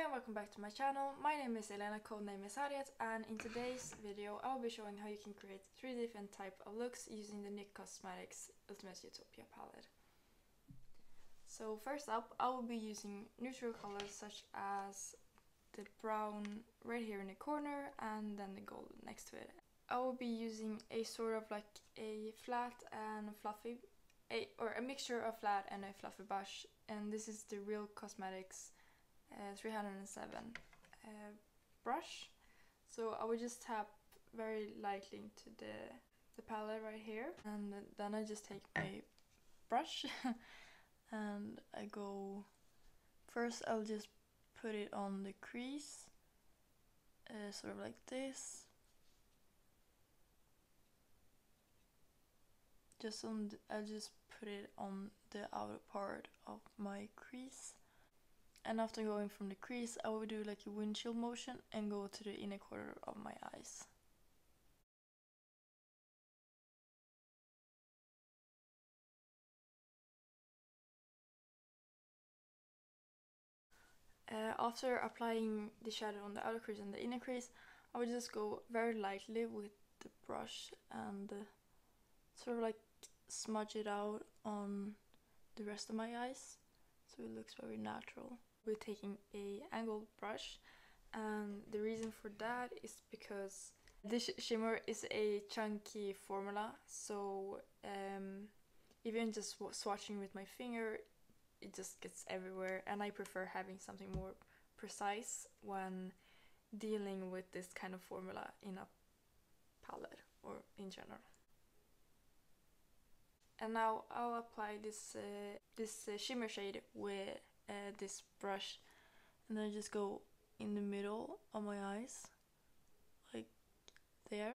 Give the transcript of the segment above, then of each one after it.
and welcome back to my channel. My name is Elena, codename is Harriet, and in today's video I'll be showing how you can create 3 different types of looks using the Nyx Ultimate Utopia palette. So first up, I will be using neutral colors such as the brown right here in the corner and then the gold next to it. I will be using a sort of like a flat and fluffy, or a mixture of flat and a fluffy brush, and this is the Real Cosmetics 307 brush. So I would just tap very lightly into the palette right here, and then I just take my brush and I go, first I'll just put it on the crease, sort of like this. I'll just put it on the outer part of my crease. And after going from the crease, I will do like a windshield motion and go to the inner corner of my eyes. After applying the shadow on the outer crease and the inner crease, I will just go very lightly with the brush and sort of like smudge it out on the rest of my eyes, so it looks very natural. We're taking a angled brush, and the reason for that is because this shimmer is a chunky formula, so even just swatching with my finger, it just gets everywhere, and I prefer having something more precise when dealing with this kind of formula in a palette or in general. And now I'll apply this shimmer shade with this brush, and then just go in the middle of my eyes, like there.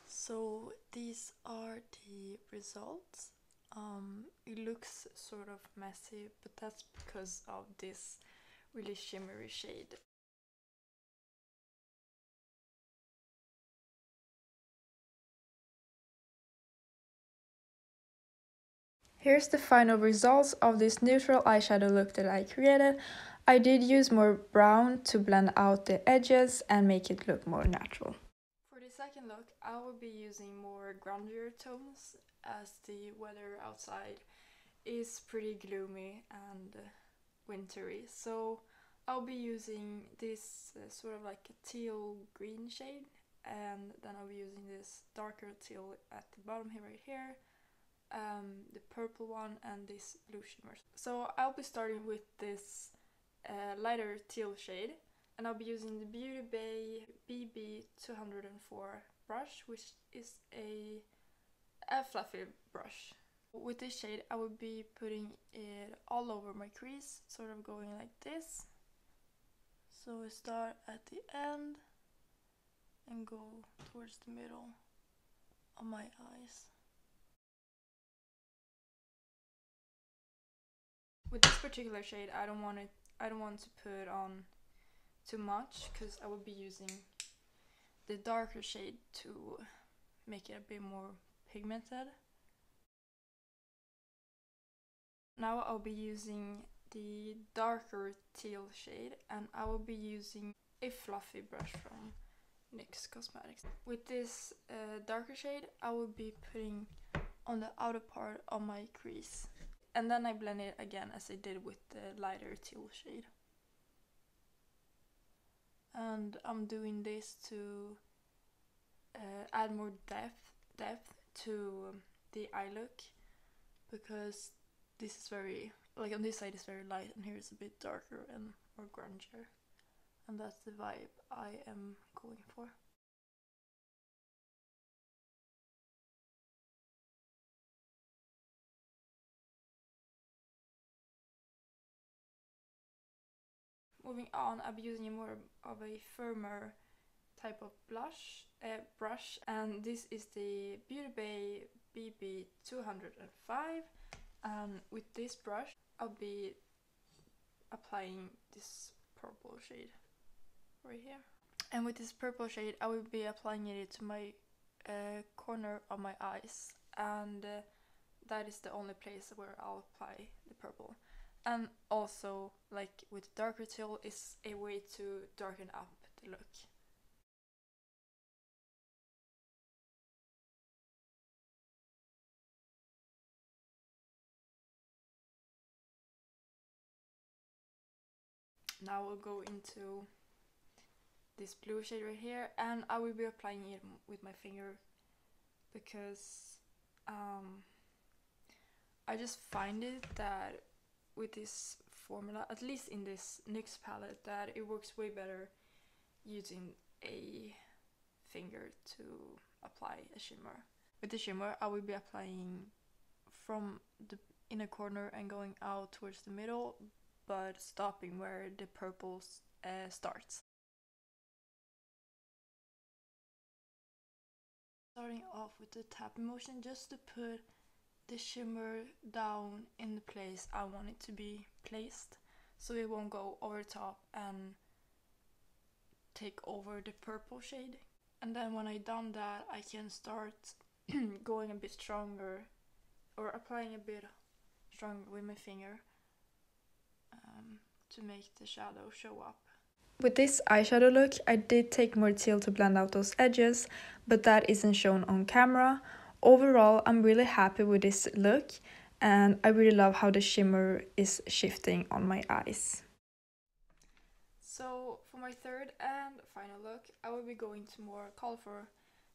So these are the results. It looks sort of messy, but that's because of this really shimmery shade. Here's the final results of this neutral eyeshadow look that I created. I did use more brown to blend out the edges and make it look more natural. For the second look, I will be using more grungier tones as the weather outside is pretty gloomy and wintry. So I'll be using this sort of like a teal green shade, and then I'll be using this darker teal at the bottom here, right here. The purple one and this blue shimmer. So I'll be starting with this lighter teal shade, and I'll be using the Beauty Bay BB204 brush, which is a fluffy brush. With this shade I will be putting it all over my crease, sort of going like this. So we start at the end and go towards the middle of my eyes. With this particular shade, I don't want to put on too much, because I will be using the darker shade to make it a bit more pigmented. Now I'll be using the darker teal shade, and I will be using a fluffy brush from NYX Cosmetics. With this darker shade, I will be putting on the outer part of my crease. And then I blend it again as I did with the lighter teal shade. And I'm doing this to add more depth to the eye look, because this is very, like on this side is very light and here is a bit darker and more grungier. And that's the vibe I am going for. Moving on, I'll be using more of a firmer type of brush, and this is the Beauty Bay BB205. And with this brush, I'll be applying this purple shade right here. And with this purple shade, I will be applying it to my corner of my eyes, and that is the only place where I'll apply the purple. And also, like with darker teal, is a way to darken up the look. Now we'll go into this blue shade right here, and I will be applying it with my finger because I just find it that with this formula, at least in this NYX palette, that it works way better using a finger to apply a shimmer. With the shimmer, I will be applying from the inner corner and going out towards the middle, but stopping where the purple starts. Starting off with the tapping motion just to put the shimmer down in the place I want it to be placed, so it won't go over top and take over the purple shade. And then when I've done that, I can start going a bit stronger, or applying a bit stronger with my finger to make the shadow show up. With this eyeshadow look, I did take more teal to blend out those edges, but that isn't shown on camera. Overall, I'm really happy with this look, and I really love how the shimmer is shifting on my eyes. So for my third and final look, I will be going to more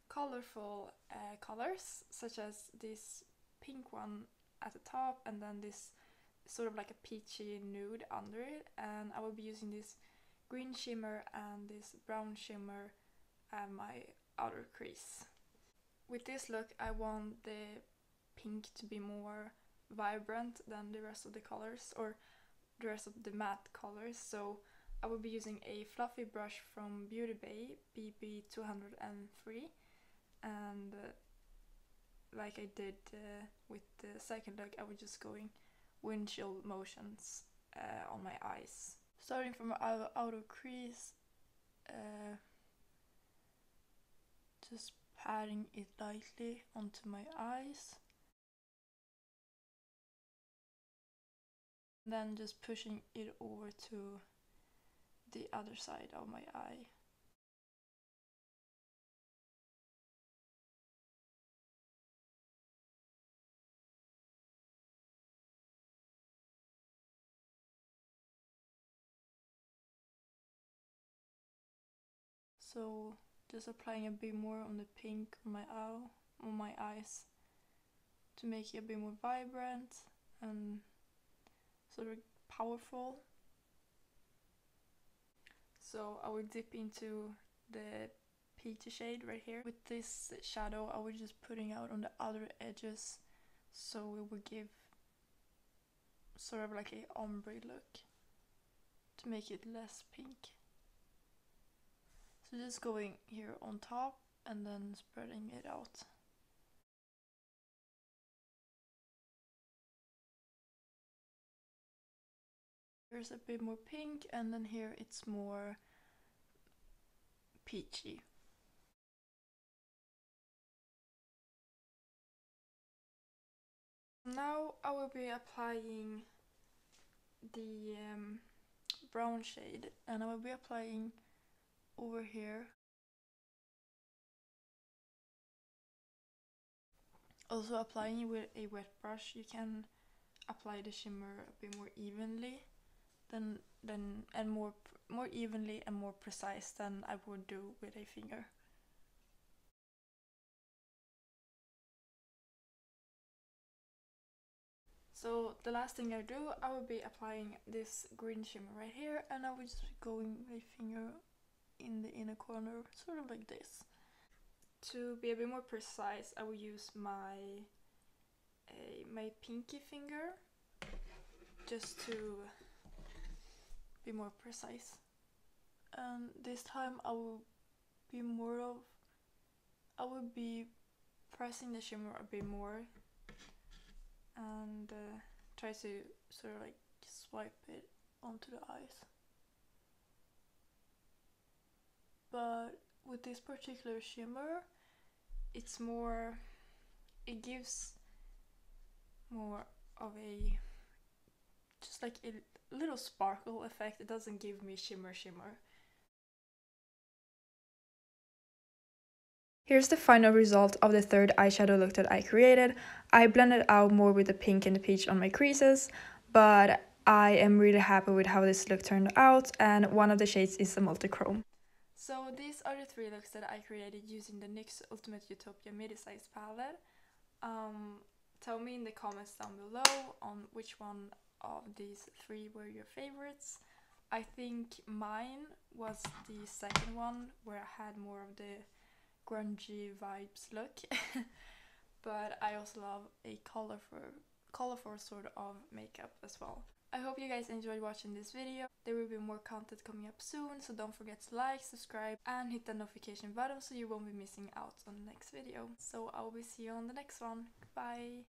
colorful colors, such as this pink one at the top, and then this sort of like a peachy nude under it, and I will be using this green shimmer and this brown shimmer at my outer crease. With this look, I want the pink to be more vibrant than the rest of the colors, or the rest of the matte colors, so I will be using a fluffy brush from Beauty Bay, BB203, and like I did with the second look, I was just going windshield motions on my eyes. Starting from my outer crease, just patting it lightly onto my eyes. Then just pushing it over to the other side of my eye. So just applying a bit more on the pink on my eyes to make it a bit more vibrant and sort of powerful. So I will dip into the peachy shade right here. With this shadow, I was just putting out on the other edges, so it would give sort of like a ombre look to make it less pink. So just going here on top and then spreading it out. Here's a bit more pink, and then here it's more peachy. Now I will be applying the brown shade, and I will be applying over here. Also applying it with a wet brush, you can apply the shimmer a bit more evenly and more evenly and more precise than I would do with a finger. So the last thing I do, I will be applying this green shimmer right here, and I will just be going my finger in the inner corner, sort of like this. To be a bit more precise, I will use my pinky finger just to be more precise. And this time I will be pressing the shimmer a bit more and try to sort of like swipe it onto the eyes. But with this particular shimmer, it gives more of a, just like a little sparkle effect. It doesn't give me shimmer. Here's the final result of the third eyeshadow look that I created. I blended out more with the pink and the peach on my creases, but I am really happy with how this look turned out, and one of the shades is a multi-chrome. So these are the 3 looks that I created using the NYX Ultimate Utopia midi-sized palette. Tell me in the comments down below on which one of these 3 were your favorites. I think mine was the second one, where I had more of the grungy vibes look. But I also love a colorful sort of makeup as well. I hope you guys enjoyed watching this video. There will be more content coming up soon, so don't forget to like, subscribe, and hit the notification button so you won't be missing out on the next video. So I will see you on the next one. Bye!